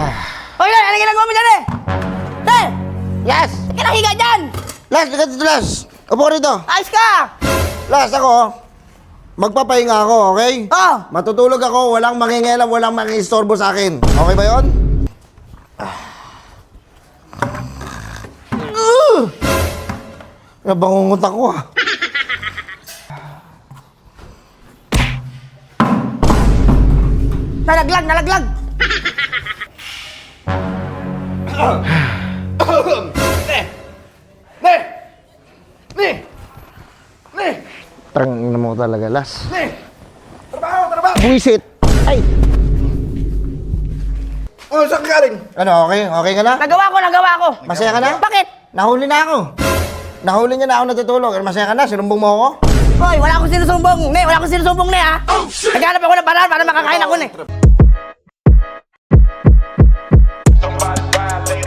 Hoy, ano ginagawa mo dyan eh? Te! Las! Kinahiga dyan! Las, ligat dito, Las! Upo ka rito! Ayos ka! Las, ako, magpapahinga ako, okay? Oh! Matutulog ako, walang mangingialam, walang mangingistorbo sa akin. Okay ba yun? Nabangungot ako ah. Nalaglag, nalaglag! Tangina mo talaga, Las. Trabaho! Buwisit! Ay! Oh, saan ka galing? Ano, okay? Okay ka na? Nagawa ko! Masaya ka na? Bakit? Nahuli na ako. Nahuli niya na ako natutulog. Masaya ka na? Sinumbong mo ako? Hoy, wala akong sinusumbong! Ne, wala akong sinusumbong ne ha! Naghanap ako ng paraan para makakain ako ne!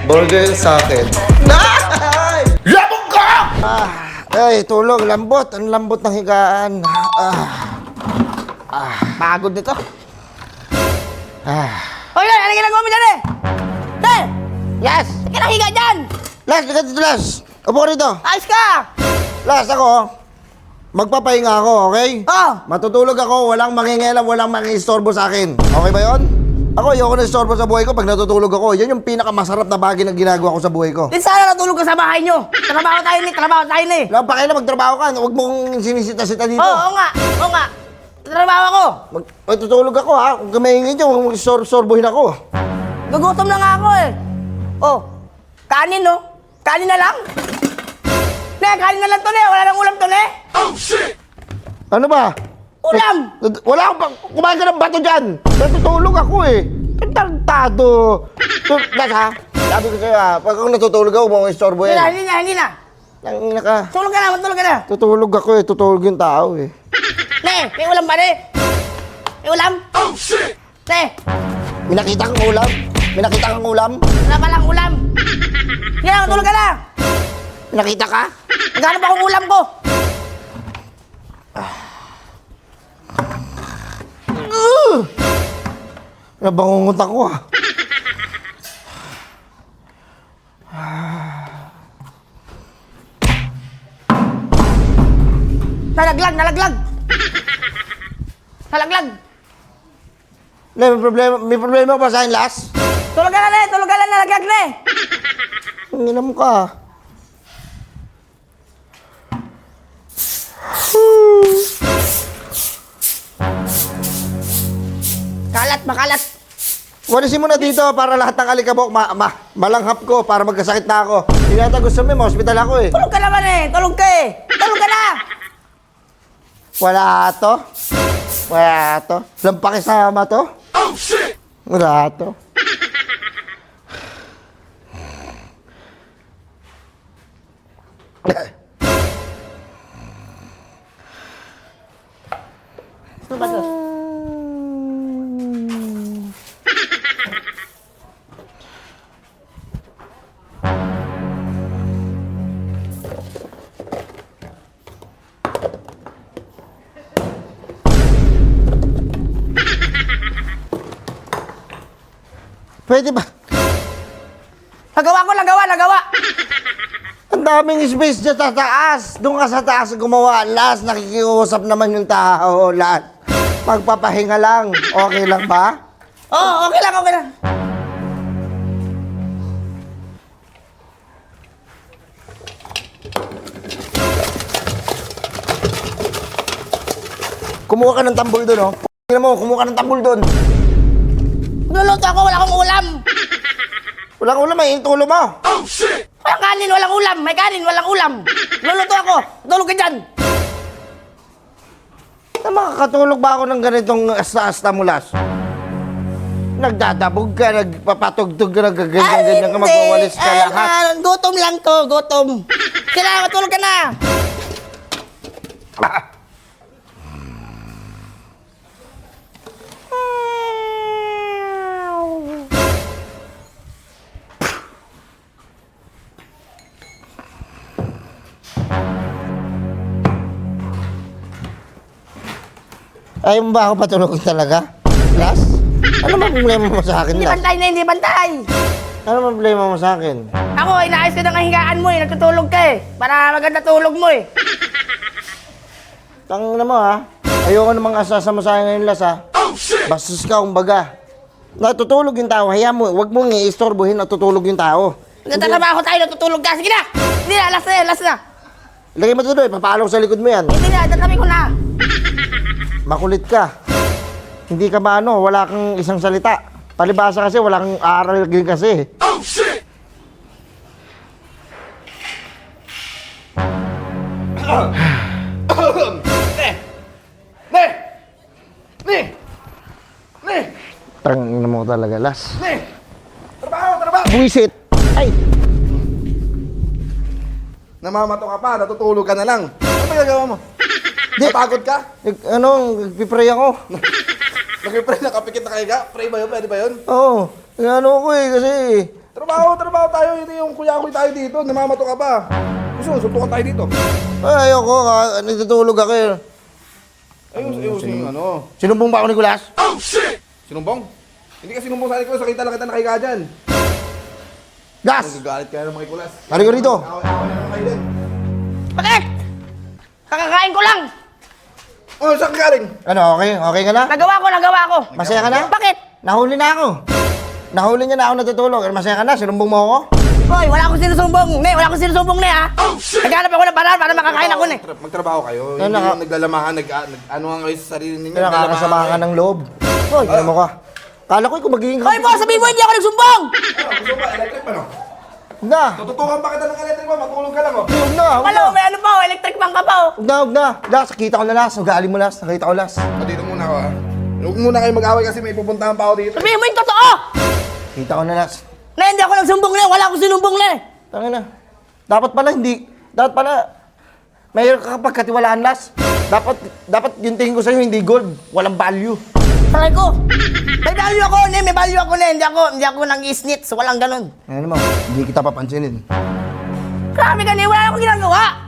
Burger sa akin. Labog ka! Ay, tulog. Lambot. Ang lambot ng higaan. Pagod nito! Ah. Hoy, ano ginagawa mo dyan eh? Te! Las! Kinahiga dyan! Las, ligat dito, Las! Upo ka rito! Ayos ka! Las, ako, magpapahinga ako, okay? Oh! Matutulog ako, walang mangingialam, walang mangingistorbo sa akin. Okay ba yun? Ako, ayoko na istorbo sa buhay ko pag natutulog ako. Yan yung pinakamasarap na bagay na ginagawa ko sa buhay ko. Din sana natulog ka sa bahay nyo! Trabaho tayo ni! Wala pa kayo na magtrabaho ka. Huwag mong sinisita-sita dito. Oo nga! Trabaho ako! Matutulog ako, ha? Kung kamahingin nyo, huwag mong sorbohin ako. Gugutom na nga ako eh! Oh! Kanin no? Kanin na lang? Ne, kanin na lang to ne! Wala nang ulam to ne! Ano ba? Ulam! Wala akong kumain ka ng bato dyan. Natutulog ako eh. Tarantado. Las ha? Sabi ko sa'yo ha, pag ako natutulog ako, huwag mong istorbo yan. Hindi na! Nangina ka. Tulog ka na! Matulog ka na! Tutulog ako eh, tutulog yung tao eh. Ne! May ulam ba ne? May ulam? Ne! May nakita kang ulam? May nakita kang ulam? Wala palang ulam! Sige na! Matulog ka na! May nakita ka? Naghanap akong ulam ko! Nabangungot ako ah. Nalaglag! Nalaglag! May problema ba sa akin, Las? Tulog ka na ne! Tulog ka na! Nalaglag ne! Ang ina mo ka. Kalat! Makalat! Walisin mo na dito para lahat ng alikabok malanghap ko para magkasakit na ako. Hindi nata gusto mo, ma-hospital ako eh. Tulog ka naman eh! Tulog ka eh! Tulog ka na! Wala to. Wala to. Walang pakisama to. Wala to. Ano ba to? Pwede ba? Nagawa! Ang daming space dyan sa taas. Doon ka sa taas gumawa. Las, nakikiusap naman yung tao. Las, magpapahinga lang. Okay lang ba? Oh, okay lang! Kumuha ka ng tambol doon, oh. Tingnan mo, kumuha ka ng tambol doon. Luluto ako! Wala akong ulam! Walang ulam, may tulo mo. Walang kanin! Walang ulam! May kanin! Walang ulam! Luluto ako! Tulog ka dyan! Makakatulog ba ako ng ganitong asta-asta mo, Las? Nagdadabog ka, nagpapatugtog ka, nagaganyan ka, magwawalis ka lahat. Gutom lang to! Gutom! Kailangan matulog ka na! Ayaw mo ba ako patulogin talaga? Las? Ano ba problema mo sa akin, Hindi Las? bantay na hindi bantay. Ano ba problema mo sa akin? Ako, inaayos ko ng higaan mo eh. Nagtutulog ka eh. Para maganda tulog mo eh. Tangin na mo, ha? Ayoko namang asasa mo sa akin ngayon, Las, ha? Bastos ka, kumbaga. Natutulog yung tao, hayaan mo. Huwag mong i-istorbohin, natutulog yung tao. Nagtatrabaho tayo, natutulog ka. Sige na! Hindi na, last na yan, last na. Lagay mo ito doon, papalo sa likod mo yan. Hindi na, tatabi ko na. Makulit ka. Hindi ka maano, wala kang isang salita. Palibasa kasi, wala kang aaral din kasi. Ne! Ne! Ne! Tangin mo talaga, Las. Ne! Trabaho! Buisit! Ay! Namamato ka pa, natutulog ka na lang. Ano ba gagawa mo? Di- Napagod ka? Nagpipray ako. Nag-pray na kapikit na kayo ka? Pray ba yun? Pwede ba yun? Oo. Ano ko eh, kasi... Trabaho tayo. Ito yung kuya-kuy tayo dito. Namamato ka pa. Gusto mo, suntukan tayo dito. Ay, ayoko, natutulog ako eh. Ayos yung ano. Sinumbong ba ako ni Kulas? Sinumbong? Hindi ka sinumbong sa ko. Sakita lang kita nakahiga dyan. Gas! Nagagalit ka na ng mga kulas. Hari ko rito. Ako na lang kayo din. Bakit? Kakakain ko lang. Oh, saan ka galing? Ano, okay? Okay ka na? Nagawa ko. Masaya ka na? Bakit? Nahuli na ako. Nahuli niya na ako natutulog. Masaya ka na? Sinumbong mo ako? Hoy, wala akong sinusumbong. Wala akong sinusumbong ha. Naghanap ako ng paraan para makakain ako ne. Magtrabaho kayo. Ano Hindi ka? yung naglalamahan, ano nga kayo sa sarili ninyo. Nakakasama ka ng loob. Hoy, Ano mo ka? Kala ko ikaw magiging Hoy po, sabihin mo hindi ako nagsumbong. Gusto ba, electric pa no? Huwag na! Tututukan pa kita ng electric pa, matulog ka lang oh. Huwag na! Huwag na! Malo, may ano pa oh, electric bang ka pa oh. Huwag na! Huwag na! Las, kita ko na Las. Ugali mo Las. Nakita ko Las. Dito muna ako ha. Huwag muna kayo mag-away kasi may pupuntahan pa ako dito. Sabihin mo yung totoo. Kita ko na Las. Na hindi ako nagsumbong na, wala akong sinumbong na. Tangin na. Dapat pala hindi. Dapat pala. Mayroon ka kapag katiwalaan Las. Dapat yung tingin ko sa'yo hindi gold. Walang value. Sabi ko, may value ako ne, may value ako ne. Hindi ako nang-isnit, so walang ganun. Ano mo? Hindi kita papansinin. Grabe ka ne, wala akong ginagawa.